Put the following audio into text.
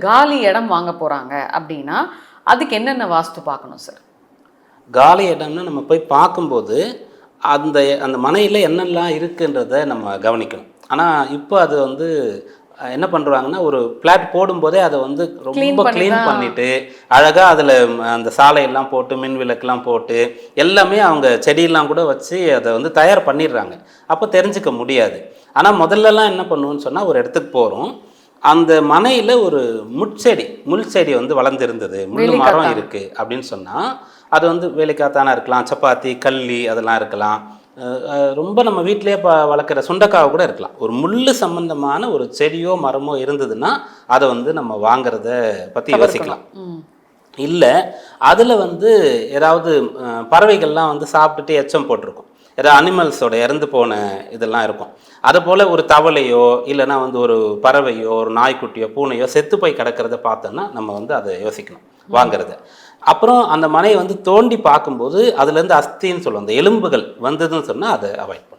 காலி இடம் வாங்க போகிறாங்க அப்படின்னா அதுக்கு என்னென்ன வாஸ்து பார்க்கணும் சார்? காலி இடம்னு நம்ம போய் பார்க்கும்போது அந்த அந்த மனையில் என்னெல்லாம் இருக்குன்றதை நம்ம கவனிக்கணும். ஆனால் இப்போ அது வந்து என்ன பண்ணுறாங்கன்னா, ஒரு பிளாட் போடும்போதே அதை வந்து ரொம்ப க்ளீன் பண்ணிவிட்டு அழகாக அதில் அந்த சாலையெல்லாம் போட்டு மின் விளக்கெல்லாம் போட்டு எல்லாமே அவங்க செடியெல்லாம் கூட வச்சு அதை வந்து தயார் பண்ணிடுறாங்க. அப்போ தெரிஞ்சுக்க முடியாது. ஆனால் முதல்லலாம் என்ன பண்ணுவோன்னு சொன்னால், ஒரு இடத்துக்கு போகிறோம், அந்த மனையில் ஒரு முள் செடி வந்து வளர்ந்துருந்தது, முள் மரம் இருக்குது அப்படின்னு சொன்னால், அது வந்து வேலைக்காத்தானா இருக்கலாம், சப்பாத்தி கள்ளி அதெல்லாம் இருக்கலாம், ரொம்ப நம்ம வீட்டிலேயே வளர்க்குற சுண்டக்காவை கூட இருக்கலாம். ஒரு முள் சம்பந்தமான ஒரு செடியோ மரமோ இருந்ததுன்னா அதை வந்து நம்ம வாங்கிறத பற்றி யோசிக்கலாம். இல்லை அதில் வந்து ஏதாவது பறவைகள்லாம் வந்து சாப்பிட்டுட்டு எச்சம் போட்டிருக்கும், ஏதாவது அனிமல்ஸோட இறந்து போன இதெல்லாம் இருக்கும். அதுபோல் ஒரு தவளையோ இல்லைனா வந்து ஒரு பறவையோ ஒரு நாய்க்குட்டியோ பூனையோ செத்து போய் கிடக்கிறத பார்த்தோன்னா நம்ம வந்து அதை யோசிக்கணும் வாங்கிறத. அப்புறம் அந்த மனையை வந்து தோண்டி பார்க்கும்போது அதுலேருந்து அஸ்தின்னு சொல்லுவோம், அந்த எலும்புகள் வந்ததுன்னு சொன்னால் அதை அவாய்ட்